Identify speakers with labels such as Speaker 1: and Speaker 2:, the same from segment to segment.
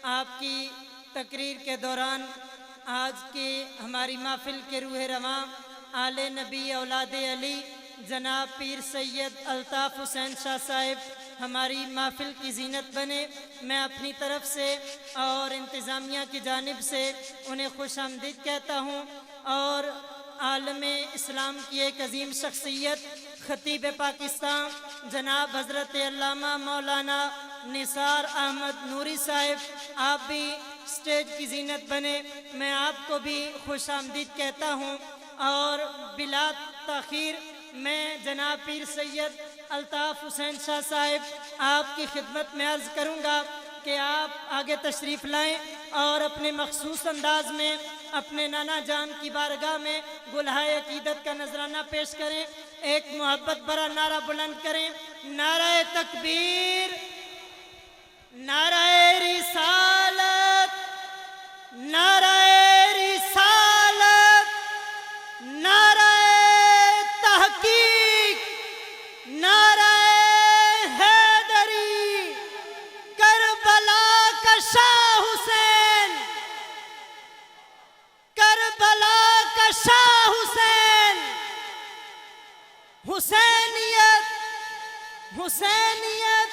Speaker 1: आपकी तकरीर के दौरान आज की हमारी महफिल के रूह रवां आले नबी औलाद अली जनाब पीर सैयद अल्ताफ़ हुसैन शाह साहिब हमारी महफिल की जीनत बने। मैं अपनी तरफ से और इंतज़ामिया की जानिब से उन्हें खुश आमदीद कहता हूँ और आलम इस्लाम की एक अजीम शख्सियत खतीब पाकिस्तान जनाब हज़रत अल्लामा मौलाना निसार अहमद नूरी साहिब, आप भी स्टेज की जीनत बने। मैं आपको भी खुश आमदीद कहता हूँ और बिला ताख़ीर मैं जनाब पीर सैयद अल्ताफ़ हुसैन शाह साहिब आपकी खिदमत में अर्ज़ करूँगा कि आप आगे तशरीफ़ लाएँ और अपने मखसूस अंदाज में अपने नाना जान की बारगाह में गुलहाए अकीदत का नजराना पेश करें। एक मोहब्बत भरा नारा बुलंद करें, नाराए तकबीर, नाराए रिसालत, नाराए रिसालत, नाराए तहकीक, नाराए हैदरी, करबला का शाह हुसैन, करबला का शाह हुसैन, हुसैनियत, हुसैनियत।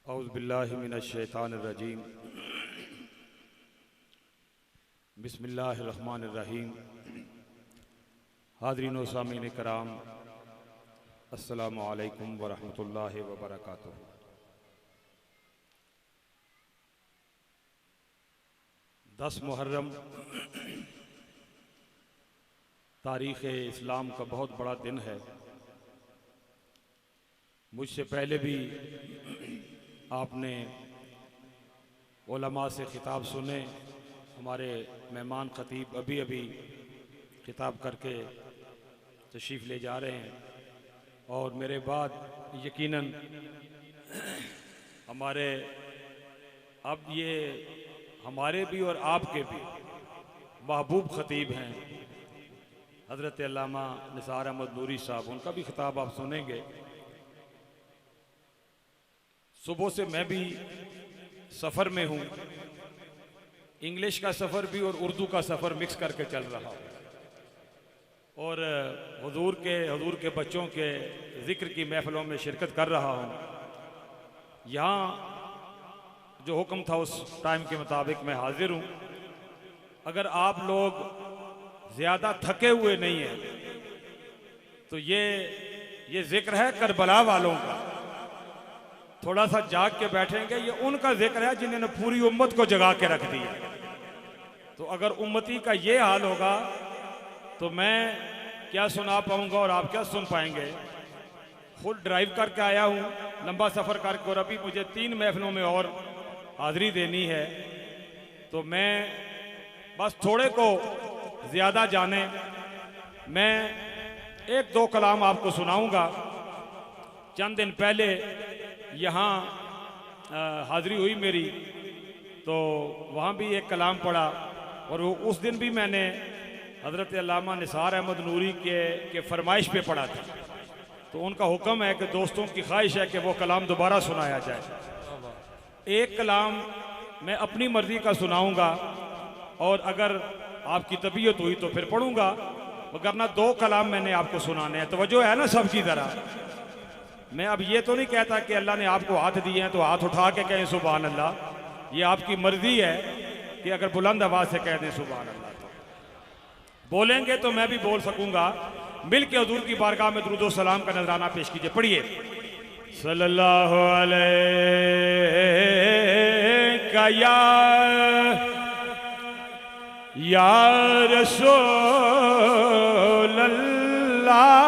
Speaker 2: औज़ु बिल्लाहि मिनश शैतानिर रजीम, बिस्मिल्लाहिर रहमानिर रहीम। हाज़रीन व सामीन कराम, अस्सलामु अलैकुम व रहमतुल्लाहि व बरकातुहू। दस मुहर्रम तारीख़ इस्लाम का बहुत बड़ा दिन है। मुझसे पहले भी आपने उलमा से ख़िताब सुने। हमारे मेहमान ख़तीब अभी अभी ख़िताब करके तशरीफ़ ले जा रहे हैं और मेरे बाद यकीनन हमारे अब ये हमारे भी और आपके भी महबूब ख़तीब हैं हज़रत अल्लामा निसार अहमद नूरी साहब, उनका भी ख़िताब आप सुनेंगे। सुबह से मैं भी सफ़र में हूँ, इंग्लिश का सफ़र भी और उर्दू का सफ़र मिक्स करके चल रहा हूँ और हुजूर के बच्चों के ज़िक्र की महफ़िलों में शिरकत कर रहा हूँ। यहाँ जो हुक्म था उस टाइम के मुताबिक मैं हाज़िर हूँ। अगर आप लोग ज़्यादा थके हुए नहीं हैं तो ये ज़िक्र है करबला वालों का, थोड़ा सा जाग के बैठेंगे। ये उनका जिक्र है जिन्होंने पूरी उम्मत को जगा के रख दिया। तो अगर उम्मती का ये हाल होगा तो मैं क्या सुना पाऊंगा और आप क्या सुन पाएंगे। खुद ड्राइव करके आया हूँ, लंबा सफ़र करके, और अभी मुझे 3 महफिलों में और हाज़िरी देनी है। तो मैं बस थोड़े को ज़्यादा जाने, मैं 1-2 कलाम आपको सुनाऊंगा। चंद दिन पहले यहाँ हाज़िरी हुई मेरी, तो वहाँ भी एक कलाम पढ़ा और वो उस दिन भी मैंने हज़रत अल्लामा निसार अहमद नूरी के फरमाइश पे पढ़ा था। तो उनका हुक्म है कि दोस्तों की ख्वाहिश है कि वो कलाम दोबारा सुनाया जाए। एक कलाम मैं अपनी मर्ज़ी का सुनाऊंगा और अगर आपकी तबीयत हुई तो फिर पढ़ूंगा, वरना 2 कलाम मैंने आपको सुनाने हैं। तवज्जो है ना सबकी तरह। मैं अब ये तो नहीं कहता कि अल्लाह ने आपको हाथ दिए हैं तो हाथ उठा के कहें सुभान अल्लाह। ये आपकी मर्जी है कि अगर बुलंद आवाज़ से कह दें सुभान अल्लाह, तो बोलेंगे तो मैं भी बोल सकूंगा। मिल के हुजूर की बारगाह में दुरूद व सलाम का नजराना पेश कीजिए। पढ़िए, सल्लल्लाहु अलैहि या रसूल अल्लाह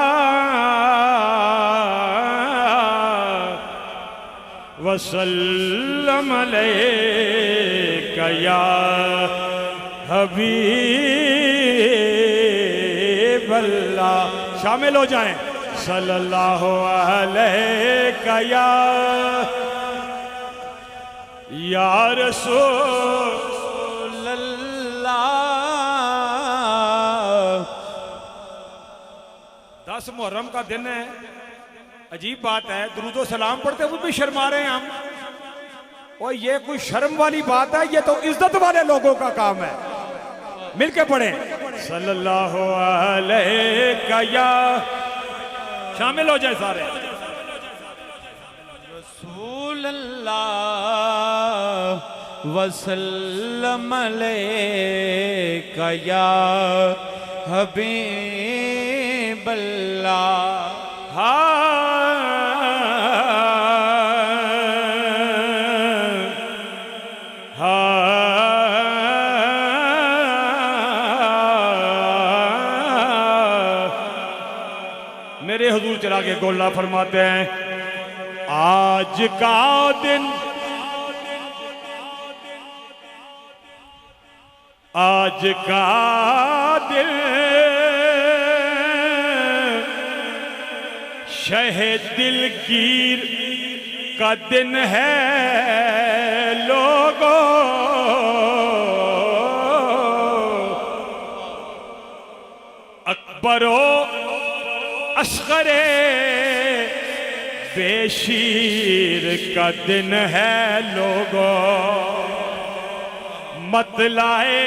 Speaker 2: वसल्लम अलैका या हबीब अल्लाह। शामिल हो जाएं। सल्लल्लाहु अलैका या रसूल 10 मुहर्रम का दिन है, अजीब बात है, दुरूदो सलाम पढ़ते हुए भी शर्मा रहे हैं हम। और ये कोई शर्म वाली बात है? ये तो इज्जत वाले लोगों का काम है। मिलके पढ़े सल्लल्लाहु अलैहि या, शामिल हो जाए सारे।
Speaker 3: रसूल अल्लाह वसल्लम अलैका या हबीब अल्लाह।
Speaker 2: मेरे हुजूर चला के गोला फरमाते हैं, आज का दिन, आज का दिन शहे दिलगीर का दिन है लोगों। अकबरो असगरे बेशीर का दिन है लोगों। मतलाए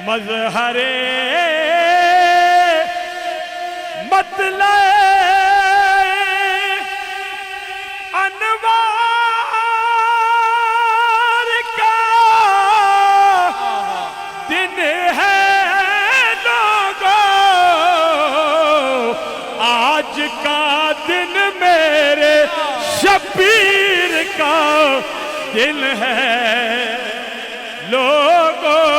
Speaker 2: मजहरे मतलाए अनवार का दिन है लोगों। आज का दिन मेरे शबीर का दिन है लोगों।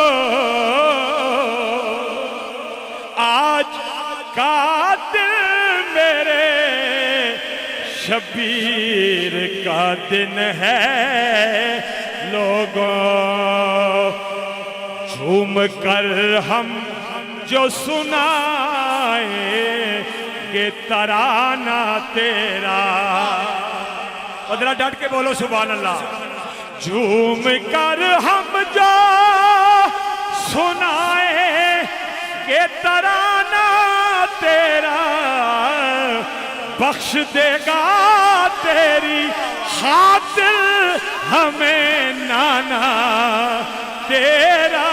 Speaker 2: आज का दिन मेरे शबीर का दिन है लोगों। झूम कर हम जो सुनाएंगे तराना तेरा, और जरा डट के बोलो सुभान अल्लाह। झूम कर हम जो सुनाएंगे तराना तेरा, बख्श देगा तेरी खातिर हमें नाना तेरा।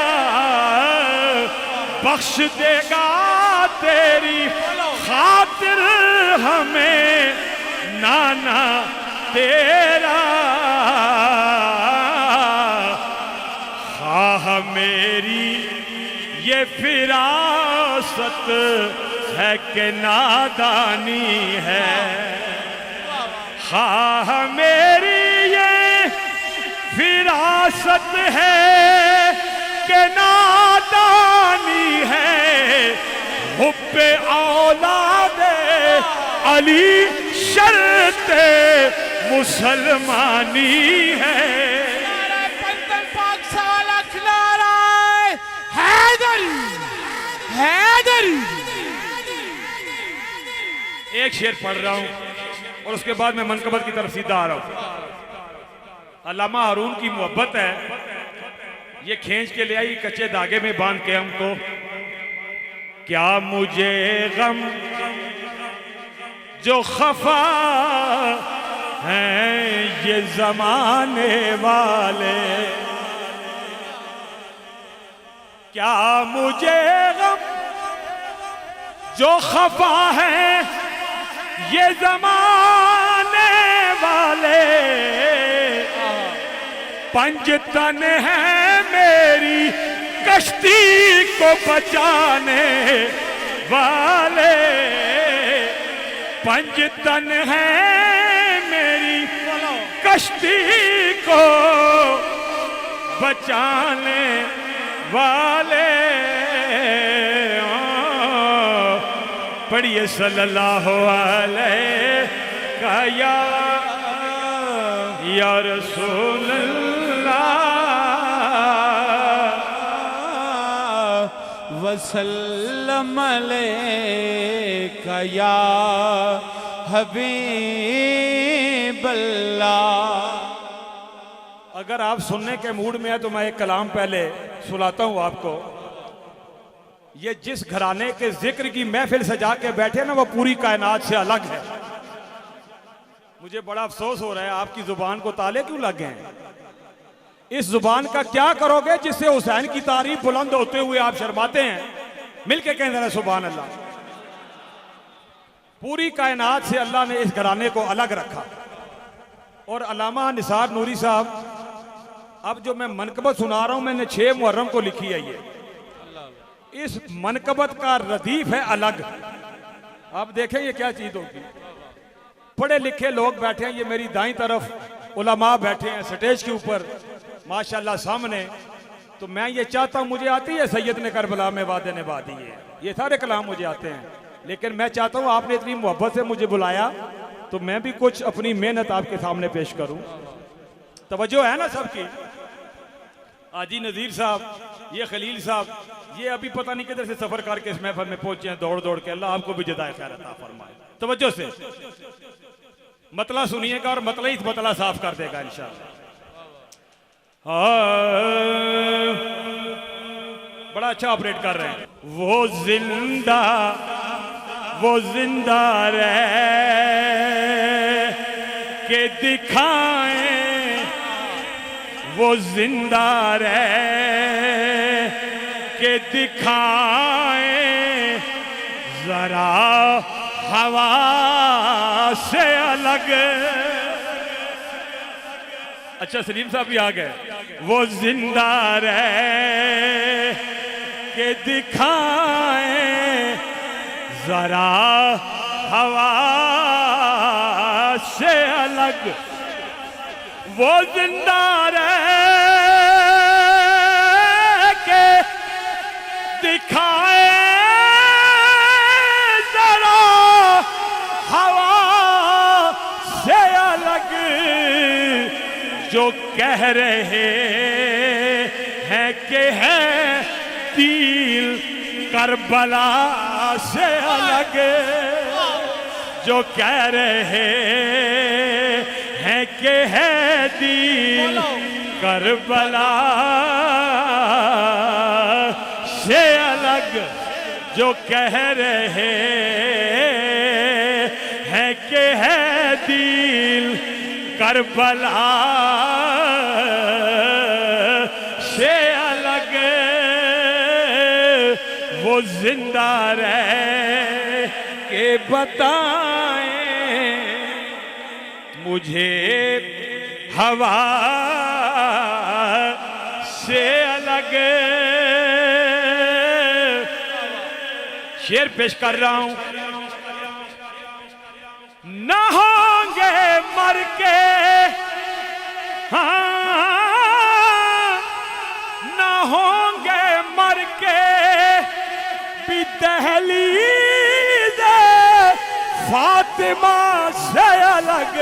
Speaker 2: बख्श देगा तेरी खातिर हमें नाना तेरा। खाह मेरी ये फिरासत है कि नादानी है। खाह मेरी ये फिरासत है कि नादानी है। हुब्बे औलादे अली शर्ते मुसलमानी है। एक शेर पढ़ रहा हूं और उसके बाद मैं मनकबत की तरफ सीधा आ रहा हूं। अल्लामा हारून की मोहब्बत है, ये खींच के ले आई कच्चे धागे में बांध के हमको। क्या मुझे गम जो खफा हैं ये जमाने वाले, क्या मुझे गम जो खफा हैं ये जमाने वाले। पंजतन है मेरी कश्ती को बचाने वाले। पंजतन है मेरी कश्ती को बचाने वाले। पढ़िए सल्लल्लाहु अलैहि या रसूल अल्लाह
Speaker 3: वसल्लम अलैका या हबीब अल्लाह।
Speaker 2: अगर आप सुनने के मूड में है तो मैं एक कलाम पहले सुनाता हूं आपको। ये जिस घराने के जिक्र की महफिल सजा के बैठे ना, वो पूरी कायनात से अलग है। मुझे बड़ा अफसोस हो रहा है आपकी जुबान को ताले क्यों लग गए हैं। इस जुबान का क्या करोगे जिससे हुसैन की तारीफ बुलंद होते हुए आप शर्माते हैं। मिलके कहें जरा सुभान अल्लाह। पूरी कायनात से अल्लाह ने इस घराने को अलग रखा। और अल्लामा निसार नूरी साहब, अब जो मैं मनकबत सुना रहा हूं, मैंने 6 मुहर्रम को लिखी है। ये इस मनकबत का रदीफ है अलग। आप देखें ये क्या चीज होगी। पढ़े लिखे लोग बैठे हैं, ये मेरी दाईं तरफ उलमा बैठे हैं स्टेज के ऊपर माशाल्लाह सामने। तो मैं ये चाहता हूं, मुझे आती है सैयद ने करबला में वादे ने वादी है, ये सारे कलाम मुझे आते हैं, लेकिन मैं चाहता हूं आपने इतनी मोहब्बत से मुझे बुलाया तो मैं भी कुछ अपनी मेहनत आपके सामने पेश करूं। तवज्जो है ना सबकी। आजी नज़ीर साहब, ये खलील साहब, ये अभी पता नहीं किधर से सफर करके इस महफिल में पहुंचे हैं दौड़ दौड़ के। अल्लाह आपको भी जज़ाए खैर अता फरमाए। तवज्जो से मतला सुनिएगा और मतला ही मतला साफ कर देगा इंशाअल्लाह। बड़ा अच्छा ऑपरेट कर रहे हैं। वो जिंदा रह के दिखाएं, वो जिंदा रह के दिखाएं जरा हवा से अलग। अच्छा सलीम साहब भी आ गए। वो जिंदा रह के दिखाएं जरा हवा से अलग। वो जिंदा रह के दिखाए जरा हवा से अलग। जो कह रहे हैं कि है दिल करबला से अलग। जो कह रहे हैं कि है दिल करबला से अलग। जो कह रहे हैं कि है दिल करबला से अलग। वो जिंदा रह के बताएं मुझे हवा से अलग। शेर पेश कर रहा हूं। न होंगे मर के, हाँ न होंगे मर के भी दहलीज़ फातिमा से अलग।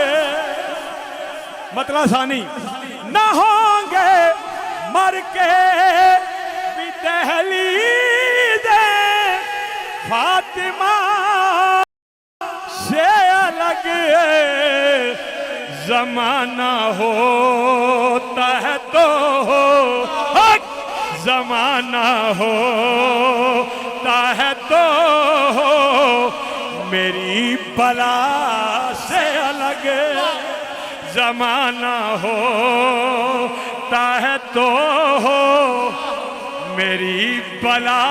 Speaker 2: मतलब सानी न होंगे मर के भी दहलीज़ फातिमा से अलग। जमाना होता है तो हक, जमाना होता है तो मेरी बला से अलग। जमाना होता है तो मेरी बला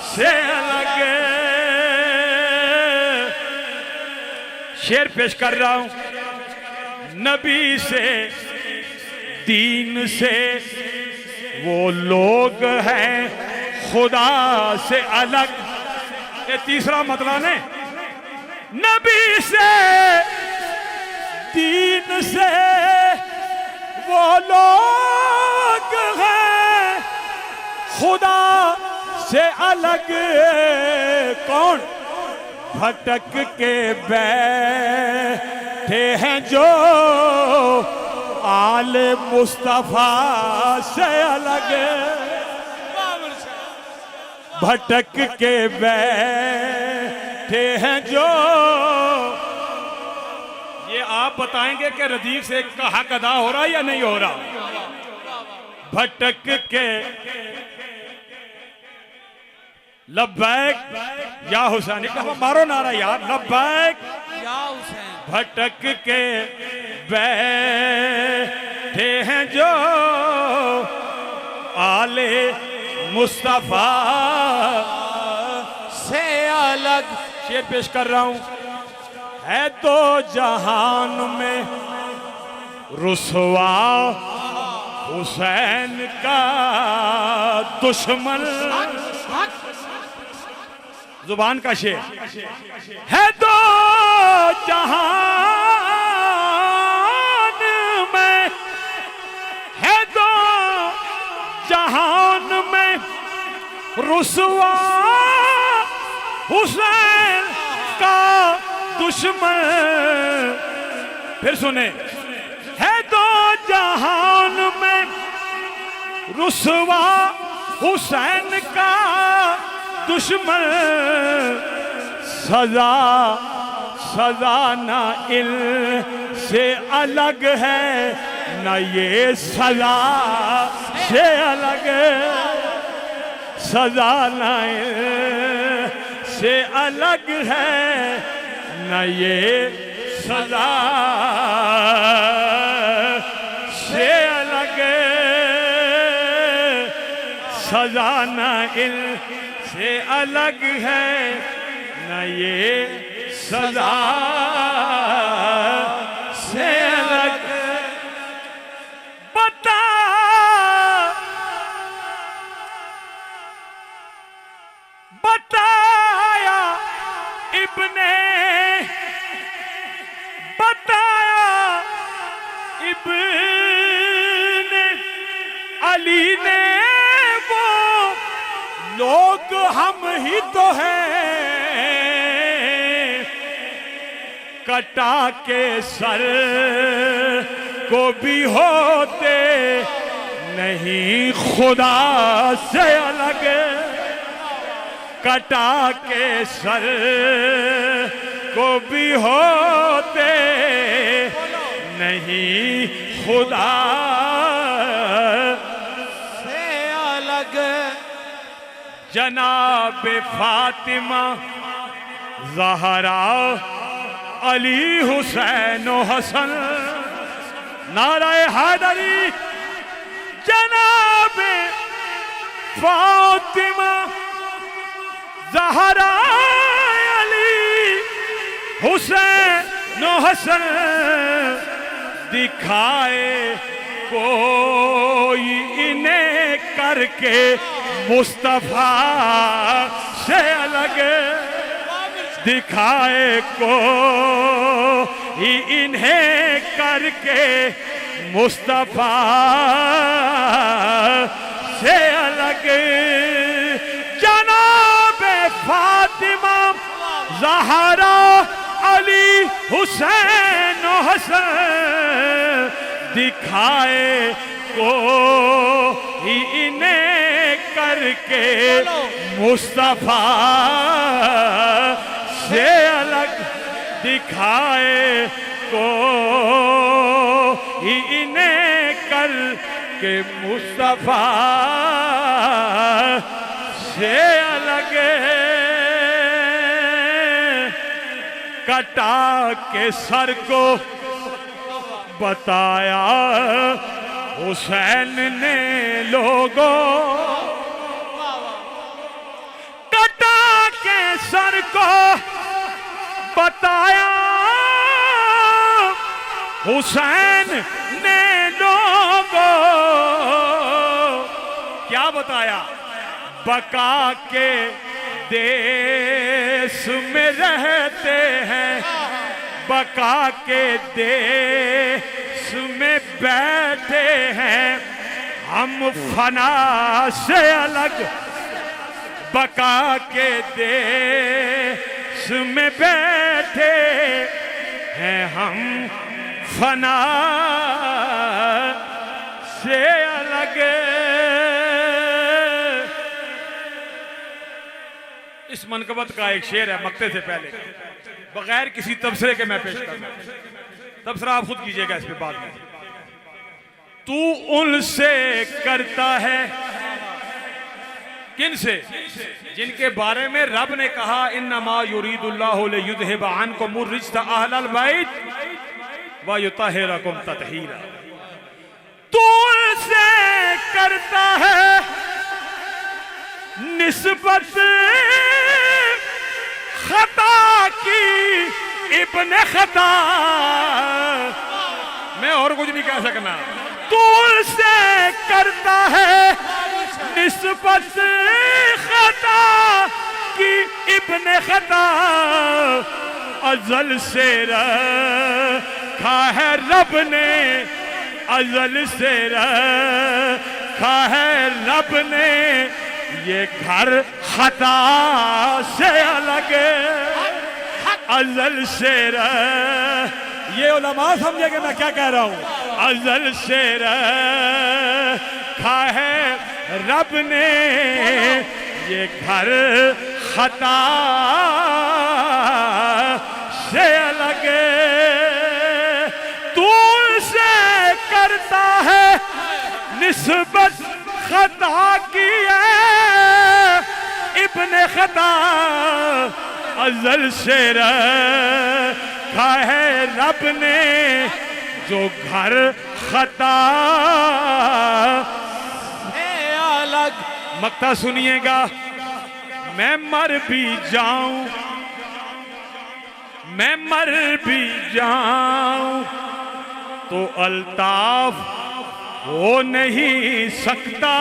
Speaker 2: से अलग। शेर पेश कर रहा हूं। नबी से दीन से वो लोग हैं खुदा से अलग। ये तीसरा मतलब है। नबी से दीन से वो लोग हैं खुदा से अलग। कौन? भटक के बैठे हैं जो आले मुस्तफा से अलग। भटक के बैठे हैं जो। ये आप बताएंगे कि रदीफ से का हक अदा हो रहा है या नहीं हो रहा? भटक के लब्बैक या हुसैन, कहा मारो नारा यार, लब्बैक
Speaker 3: या हुसैन।
Speaker 2: भटक के बैठे हैं जो आले मुस्तफा
Speaker 3: से अलग।
Speaker 2: शेर पेश कर रहा हूं। है तो जहान में रुसवा हुसैन का दुश्मन। जुबान का शेर है तो जहान में, है तो जहान में रुसवा हुसैन का दुश्मन। फिर सुने, है तो जहान में रुसवा हुसैन का दुश्मन। सजा सजा ना इल से अलग है, न ये सजा से अलग। सजा ना इल से अलग है, न ये सजा से अलग। सजा ना इल से अलग है, न ये सजा से अलग। बता बताया इब्ने, बताया इब्ने अली ने, वो लोग हम ही तो हैं। कटा के सर को भी होते नहीं खुदा से अलग। कटा के सर को भी होते नहीं खुदा
Speaker 3: से अलग।
Speaker 2: जनाब फातिमा ज़हरा अली हुसैन हसन, नाराए हैदरी। जनाब फातिमा ज़हरा अली हुसैन हसन। दिखाए कोई इन्हें करके मुस्तफा से अलग। दिखाए को इन्हें करके मुस्तफा से अलग। जनाब फातिमा ज़हरा अली हुसैन हसन। दिखाए को इन्हें करके मुस्तफा से अलग। दिखाए को इन्हें कर के मुस्तफा से अलग। कटा के सर को बताया हुसैन ने लोगों। कटा के सर को बताया हुसैन ने लोगों। क्या बताया? बका के देश में रहते हैं, बका के देश में बैठे हैं हम फना से अलग। बका के देश में बैठे हैं हम फना से अलग। इस मनकबत का एक शेर है मक्ते से पहले, बगैर किसी तबसरे के मैं पेश करना। तबसरा आप खुद कीजिएगा इस पे बाद में। तू उनसे करता है किन से? जिनके बारे में रब ने कहा इन्नमा युरीदुल्लाहु लियुज़हिब अन्कुमुर रिज्स अहलल बैत व युतहिरकुम तत्हीरा। तुझसे करता है निस्बत खता की इब्ने खता। मैं और कुछ नहीं कह सकना। तुझसे करता है निस्बत खता की इब्ने खता। अजल से रखा है रब ने, अजल से रखा है रब ने ये घर खता से अलग। अजल से ये उलमा समझेंगे मैं क्या कह रहा हूं। अजल से रखा है रब ने ये घर खता से अलग। तुझसे करता है निस्बत खता की इब्ने खता। अजल से रखा है रब ने जो घर खता अलग। मक्ता सुनिएगा। मैं मर भी जाऊं, मैं मर भी जाऊं तो अल्ताफ हो नहीं सकता।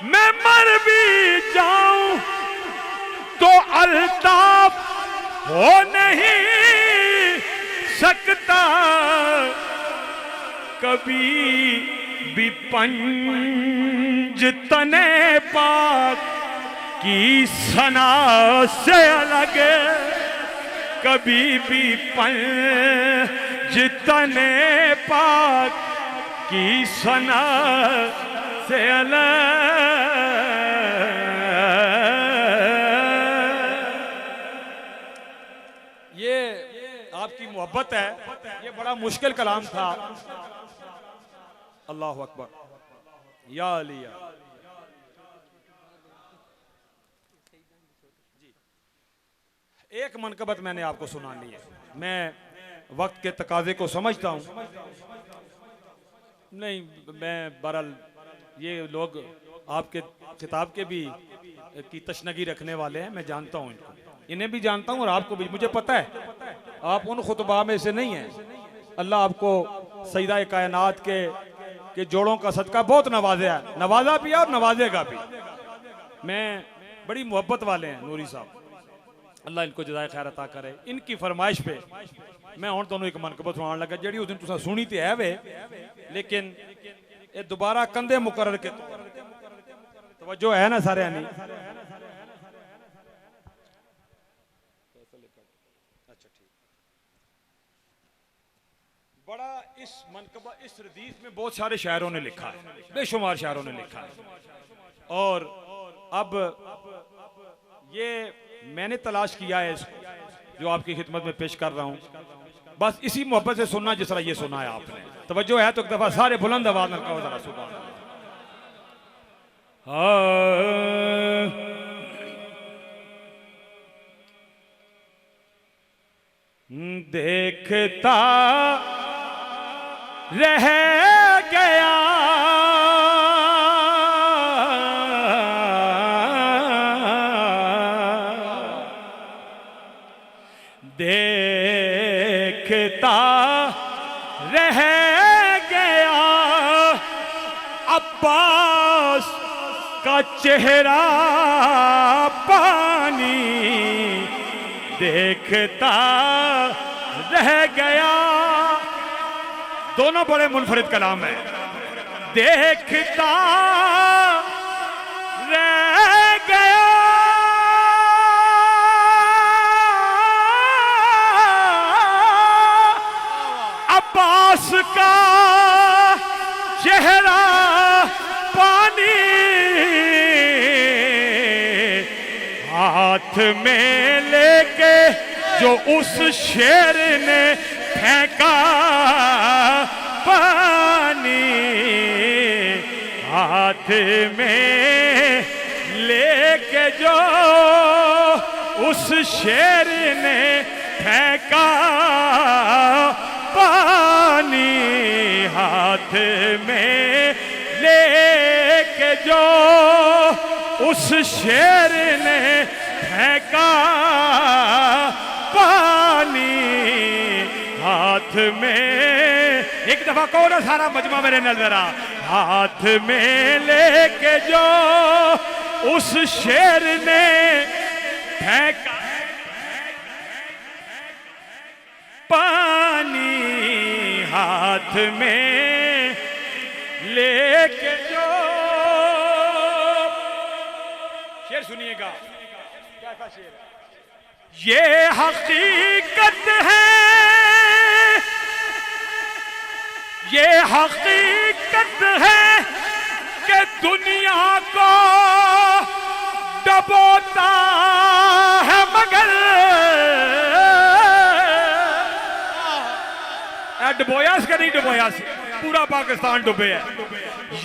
Speaker 2: मैं मर भी जाऊं तो अल्ताफ हो नहीं सकता। कभी भी पंज तने पाक की सना से अलग। कभी भी पंज तने पाक की सना से अलग। ये आपकी मोहब्बत है। ये बड़ा मुश्किल कलाम था। अल्लाह अकबर या अलिया। एक मनकबत मैंने आपको सुनानी है। मैं वक्त के तकाजे को समझता हूं। नहीं, मैं बहरहाल ये लोग आपके किताब के भी की तशनगी रखने वाले हैं। मैं जानता हूं इनको, इन्हें भी जानता हूं और आपको भी मुझे पता है आप उन खुतबा में से नहीं हैं। अल्लाह आपको सईदा कायनात के जोड़ों का सदका बहुत नवाजा है, नवाजा भी और नवाजेगा भी। मैं बड़ी मोहब्बत वाले हैं नूरी साहब, अल्लाह इनको जज़ाए खैर अता करे। इनकी फरमाइश पे मैं हुण तुहानूं एक मनकबत सुनाउण लगा जिहड़ी उस दिन तुसां सुनी ते है वे, लेकिन ये दोबारा कंधे मुकर्रर के तवज्जो है ना सारे नहीं। अच्छा ठीक। बड़ा इस मनकबा इस रदीफ में बहुत सारे शायरों ने लिखा है, बेशुमार शायरों ने लिखा है। और अब ये मैंने तलाश किया है इसको जो आपकी खिदमत में पेश कर रहा हूं। बस इसी मोहब्बत से सुनना जिस तरह ये सुना है आपने। तवज्जो है तो एक दफा सारे बुलंद आवाज में कहो जरा सुभान अल्लाह। देखता रह गया देखता रह गया अब्बास का चेहरा पानी। देखता रह गया, दोनों बड़े मुनफरिद कलाम है। देखता रह गया अब्बास का चेहरा पानी। हाथ में लेके जो उस शेर ने फेंका पानी, हाथ में जो उस शेर ने फेंका पानी, हाथ में लेके जो उस शेर ने फेंका पानी, हाथ में, एक दफा कहो ना सारा मजमा मेरे नजर आ, हाथ में लेके जो उस शेर ने फेंका पानी, हाथ में लेके जो, शेर सुनिएगा कैसा शेर है। ये हकीकत है, ये हकीकत है कि दुनिया को डबोता है मगर, डुबोयास का नहीं, डुबोयास पूरा पाकिस्तान डुबे है।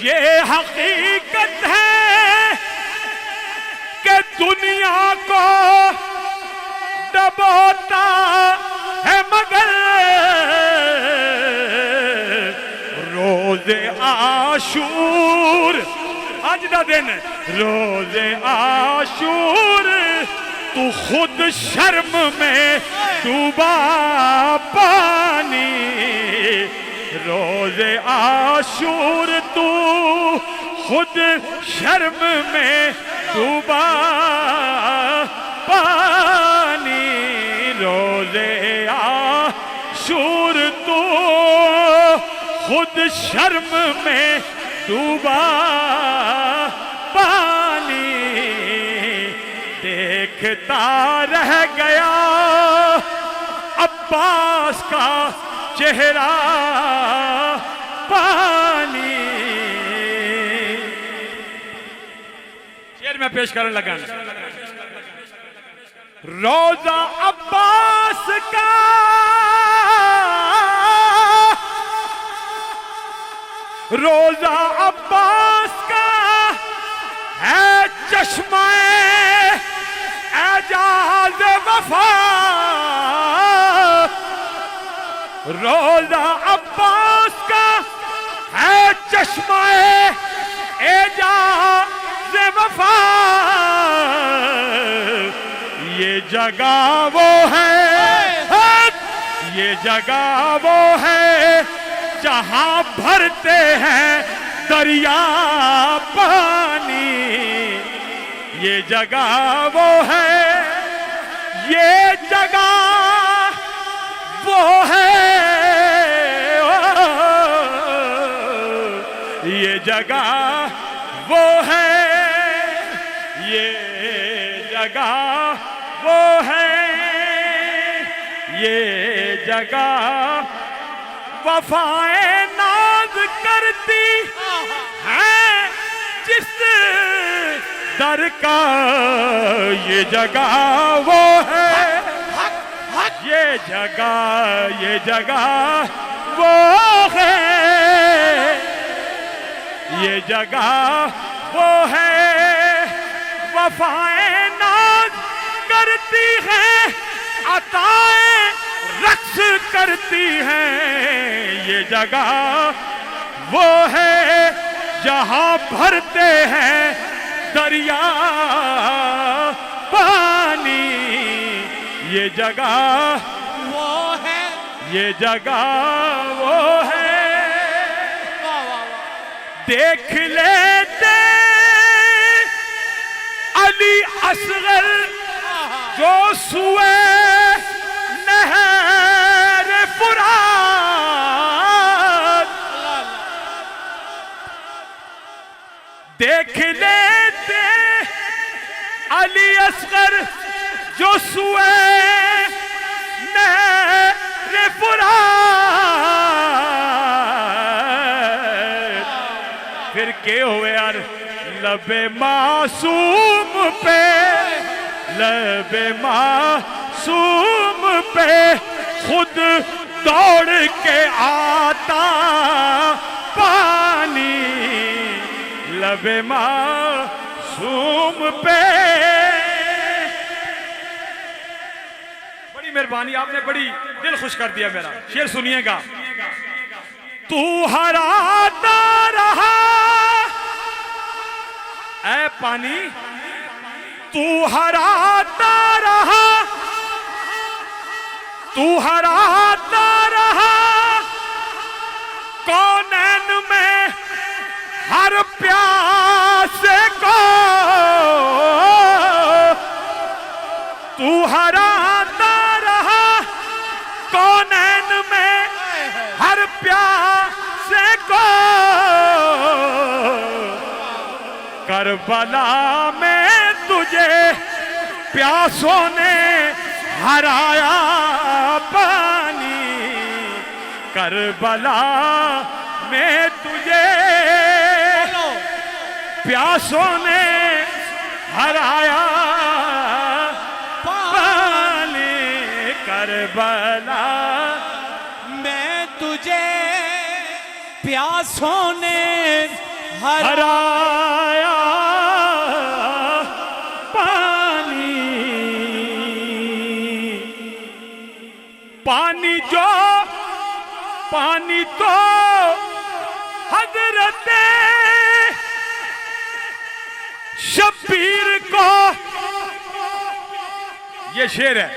Speaker 2: ये हकीकत है कि दुनिया को डबोता है मगर, रोज़े आशूर आज का दिन, रोज़े आशूर तू खुद शर्म में डूबा पानी, रोज़े आशूर तू खुद शर्म में डूबा पानी, रोज़े आशूर तू खुद शर्म में डूबा पानी, देखता रह गया अब्बास का चेहरा पानी। शेर में पेश करने लगा, रोजा अब्बास का रोजा अब्बास का है चश्मे एजाज वफा, रोजा अब्बास का है चश्मे एजाज वफा, ये जगह वो है, ये जगह वो है जहां भरते हैं दरिया पानी, ये जगह वो है, ये जगह वो है, ये जगह वो है, ये जगह वो है, ये जगह वफाएं नाज करती है जिस दर का, ये जगह वो है, ये जगह वो है, ये जगह वो है, वफाएं नाज करती है, अताएं रक्स करती हैं, ये जगह वो है जहां भरते हैं दरिया पानी, ये जगह
Speaker 3: वो है,
Speaker 2: ये जगह वो है, देख लेते अली असगर जो सुए नहर फुरात, देख लेते अली असगर जो सुए नहर फुरात, फिर के हुए यार लबे मासूम पे, लबे मासूम पे खुद दौड़ के आता पानी, लबे मासूम पे मेहरबानी, आपने बड़ी दिल खुश कर दिया मेरा। शेर सुनिएगा। तू हराता रहा ऐ पानी, तू हराता रहा, तू हराता रहा कौनैन में हर प्यासे को, तू हराता रहा कौनैन में हर प्यासे को, करबला में तुझे प्यासों ने हराया पानी, करबला में तुझे प्यासों ने हराया पानी, करबला
Speaker 3: मैं तुझे प्यासों ने
Speaker 2: हराया पानी, पानी जो पानी तो हजरत शब्बीर को, ये शेर है।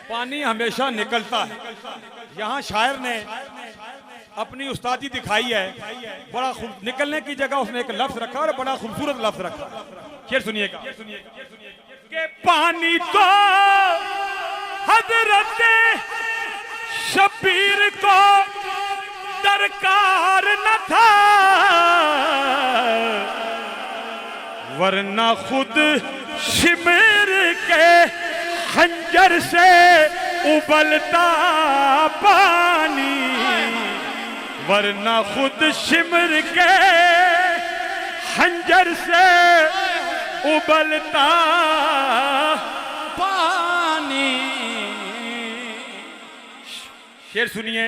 Speaker 2: पानी हमेशा निकलता है। यहां शायर ने अपनी उस्तादी दिखाई है। बड़ा निकलने की जगह उसने एक लफ्ज रखा और बड़ा खूबसूरत लफ्ज रखा। शेर सुनिएगा कि पानी तो हजरत शब्बीर को दरकार न था, वरना खुद शिमर के खंजर से उबलता पानी, वरना खुद शिमर के खंजर से उबलता
Speaker 3: पानी।
Speaker 2: शेर सुनिए।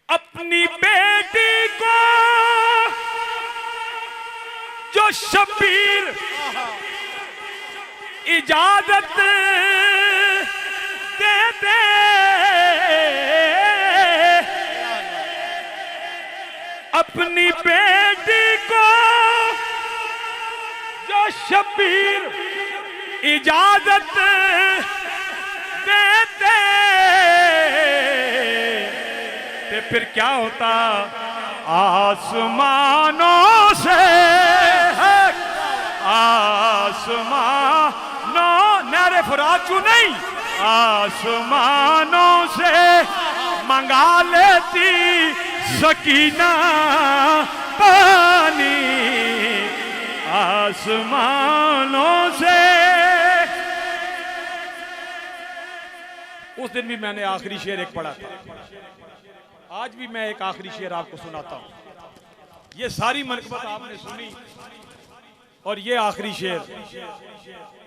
Speaker 2: अपनी बेटी को जो शब्बीर इजाजत दे दे, अपनी बेटी को जो शब्बीर इजाजत देते, ते फिर क्या होता आसमानों से, आसमानों नारे फुरात क्यों नहीं, आसमानों से मंगा लेती सकीना पानी, आसमानों से। उस दिन भी मैंने आखिरी शेर एक पढ़ा था, आज भी मैं एक आखिरी शेर आपको सुनाता हूं। ये सारी मनकबत आपने सुनी और ये आखिरी शेर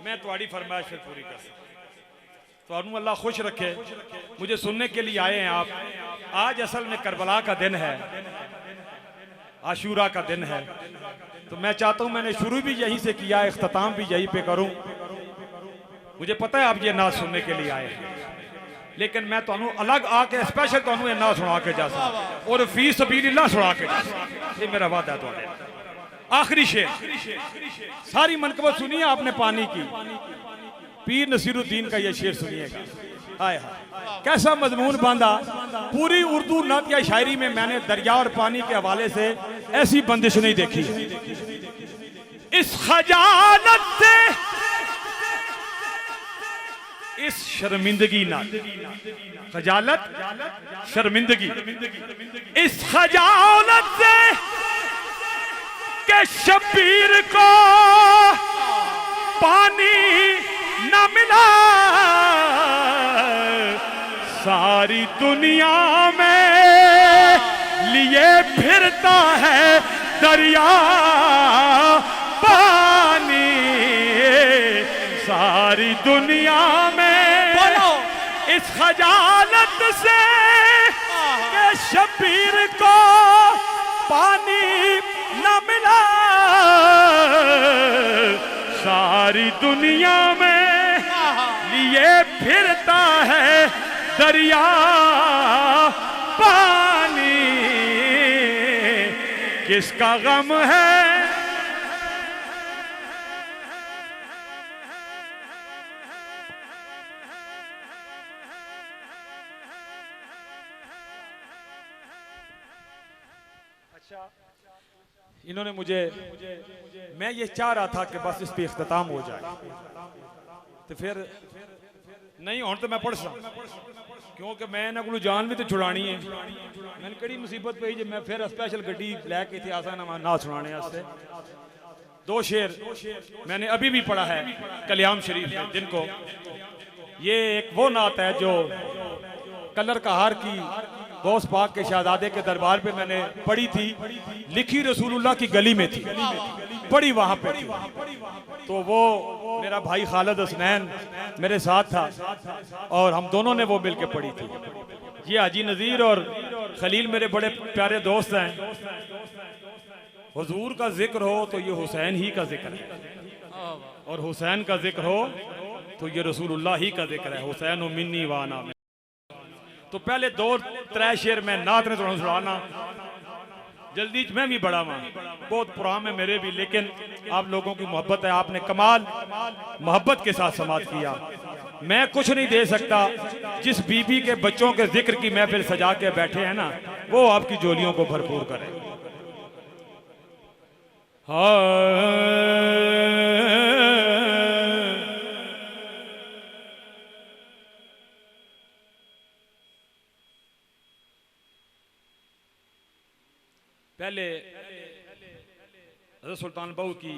Speaker 2: मैं तुम्हारी फरमाइश फिर पूरी कर सकता। तो अल्लाह खुश रखे, मुझे सुनने के लिए आए हैं आप। आज असल में करबला का दिन है, आशूरा का दिन है, तो मैं चाहता हूं, मैंने शुरू भी यहीं से किया, इख्तिताम भी यहीं पे करूं। मुझे पता है आप ये नात सुनने के लिए आए हैं, लेकिन मैं तो अलग आके स्पेशल तो ना सुना के जा सकता और फी सबीलिल्लाह सुना के जा सकता। ये मेरा वादा है तो। आखिरी शेर, सारी मनकबत सुनिए आपने पानी की। पीर नसीरुद्दीन का ये शेर सुनिएगा। हाय हाय कैसा मजमून बांधा। पूरी उर्दू नत या शायरी में मैंने दरिया और पानी के हवाले से ऐसी बंदिश नहीं देखी। इस खजालत से, इस शर्मिंदगी ना, खजालत शर्मिंदगी, इस खजालत से के शब्बीर को पानी न मिला, सारी दुनिया में लिए फिरता है दरिया पानी, सारी दुनिया में बोलो इस खजालत से के शब्बीर को पानी न मिला, सारी दुनिया में लिए फिरता है दरिया पानी, किसका गम है। इन्होंने मुझे, मैं ये चाह रहा था कि बस इस पे इख्तिताम हो जाए, तो फिर नहीं हूं तो मैं पढ़ सकता, क्योंकि मैं इन्हों को जान भी तो छुड़ानी है। मैंने कड़ी मुसीबत पई जे मैं फिर स्पेशल गड्डी लैके इतने आसा ना सुनाने वास्ते। दो शेर मैंने अभी भी पढ़ा है कल्याम शरीफ में, जिनको ये एक वो नात है जो कलर का हार की गौस पाक के शहजादे के दरबार पे मैंने पढ़ी थी, लिखी रसूलुल्लाह की गली में थी, पढ़ी वहां पे थी। तो वो मेरा भाई खालिद हसनैन मेरे साथ था और हम दोनों ने वो मिलके पढ़ी थी। ये हाजी नज़ीर और खलील मेरे बड़े प्यारे दोस्त हैं। हुजूर का जिक्र हो तो ये हुसैन ही का जिक्र है, और हुसैन का जिक्र हो तो ये रसूलुल्लाह ही का जिक्र है। हुसैन मिन्नी वाना में। तो पहले दो त्रै शेर मैं नात ने थोड़ा सुनाना, जल्दी मैं भी बड़ा मां, बहुत पुरान है मेरे भी, लेकिन आप लोगों की मोहब्बत है, आपने कमाल मोहब्बत के साथ समाज किया। मैं कुछ नहीं दे सकता, जिस बीबी के बच्चों के जिक्र की महफिल सजा के बैठे हैं ना, वो आपकी जोलियों को भरपूर करें। पहले हज़रत सुल्तान बहू की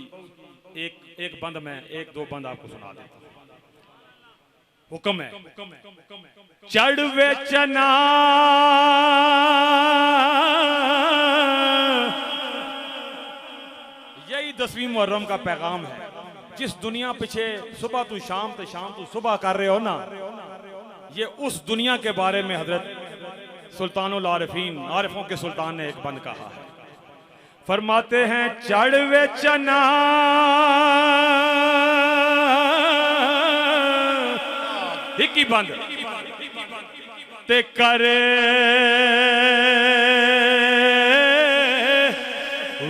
Speaker 2: एक बंद में एक दो बंद आपको सुना देता हूं। हुक्म है चढ़वे चना यही 10वीं मुहर्रम का पैगाम है। जिस दुनिया पीछे सुबह तू शाम तो शाम तू सुबह कर रहे हो ना, ये उस दुनिया के बारे में हजरत सुल्तानुल आरिफीन, आरिफों के सुल्तान ने एक बंद कहा है। फरमाते हैं चढ़वे चना एक ही बंद ते करे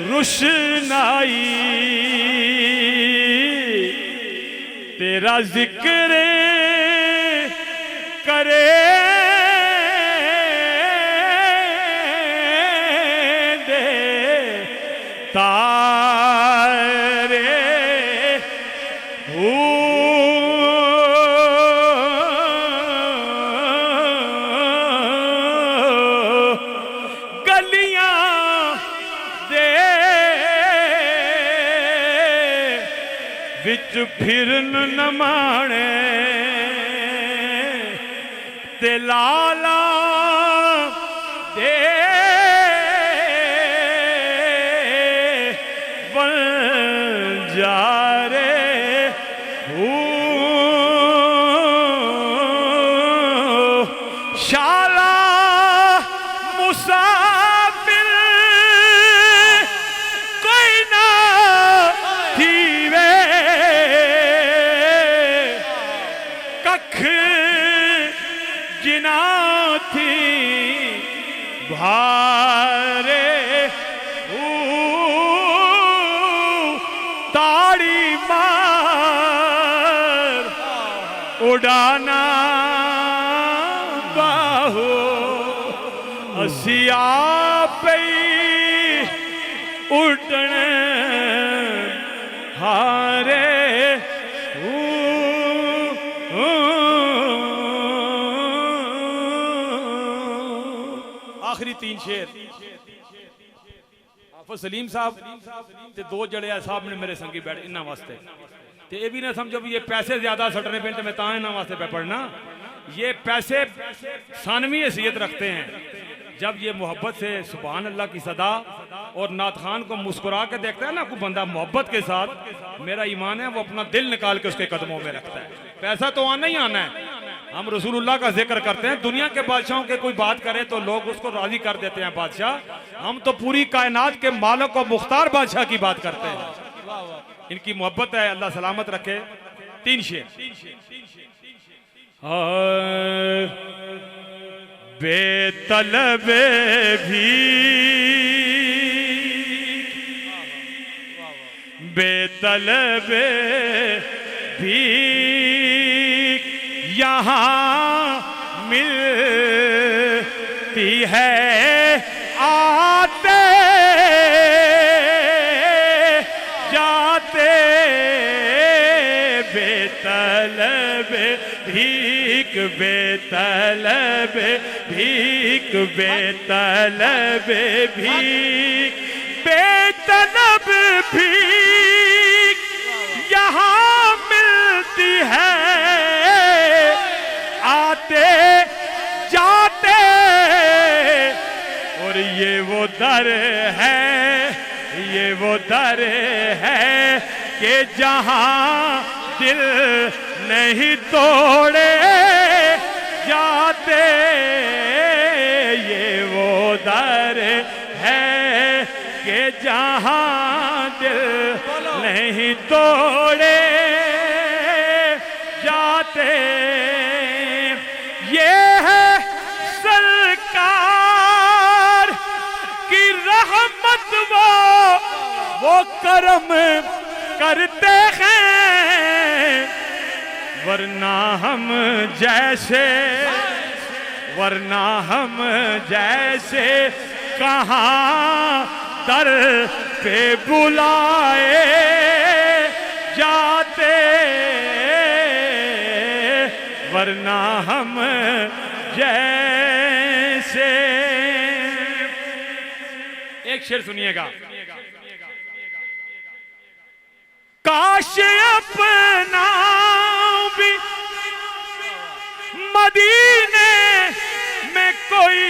Speaker 2: रुशनाई, तेरा जिक्र करे तारे गलियां दे विच फिरन नमाणे ते लाला दे शाला मुसाफिर कोई ना थीवे, कख जिना थी भारे ताड़ी मार उड़ाना बाहो असिया पे उड़न हारे। आखिरी 3 शेर हाफिज सलीम साहब ते 2 जड़े साहब ने मेरे संगी बैठ इन्होंने वास्ते, तो ये भी ना समझो भी ये पैसे ज्यादा सटने पे तो मैं ता इन्होंने वास्ते पे पढ़ना। ये पैसे सानवी हैसियत रखते हैं। जब ये मोहब्बत से सुभान अल्लाह की सदा और नात खान को मुस्कुरा के देखता है ना कोई बंदा मोहब्बत के साथ, मेरा ईमान है वो अपना दिल निकाल के उसके कदमों में रखता है। पैसा तो आना ही आना है। हम रसूलुल्लाह का जिक्र करते हैं, दुनिया के बादशाहों के कोई बात करे तो लोग उसको राजी कर देते हैं बादशाह, हम तो पूरी कायनात के मालिक और मुख्तार बादशाह की बात करते हैं। इनकी मोहब्बत है, अल्लाह सलामत रखे। 3 शेर। बेतलबे भी बेतलबे भी यहाँ मिलती है, आते जाते बेतलबे भीख, बेतलबे भीख, बेतलबे भीख, बेतलब भीख यहाँ मिलती है, आते जाते। और ये वो दर है, ये वो दर है कि जहाँ दिल नहीं तोड़े जाते, ये वो दर है कि जहाँ दिल नहीं तोड़े जाते। ये है सरकार की रहमत, वो करम करते हैं, वरना हम जैसे कहाँ दर पे बुलाए जाते, वरना हम जैसे। एक शेर सुनिएगा। काश अपना भी मदीने में कोई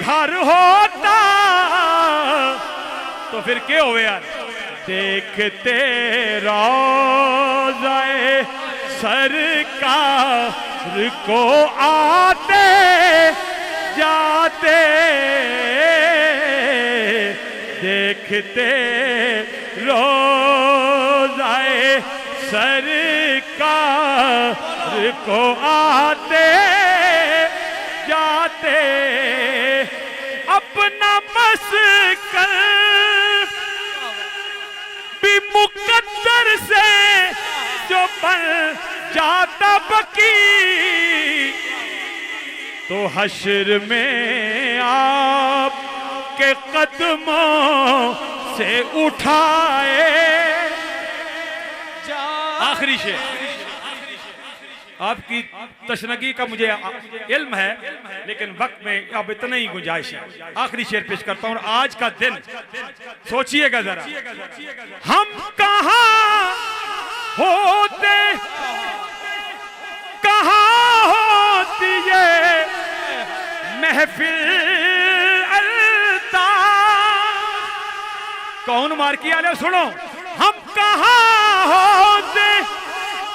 Speaker 2: घर होता, तो फिर क्या हो यार। देखते रोज़ाए सरकार को आते जाते, देखते रोज़ाए सरकार को आते जाते। अपना मस्कर भी मुकद्दर से जो बन जाता बकी, तो हश्र में आप के कदमों से उठाए। आखिरी शेर। आपकी तशनगी का मुझे इल्म है, लेकिन वक्त में अब इतना ही गुंजाइश है। आखिरी शेर पेश करता हूं। आज का दिन सोचिएगा जरा, हम कहाँ होते, कहाँ होती ये महफिल अल्ताफ। कौन मार किया ले सुनो। हम कहाँ होते,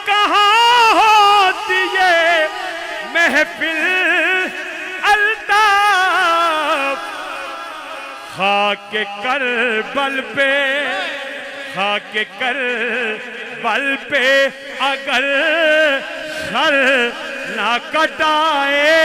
Speaker 2: कहाँ होती ये महफिल अल्ताफ। खाके करबल पे, खाके करबल पे अगर सर ना कटाए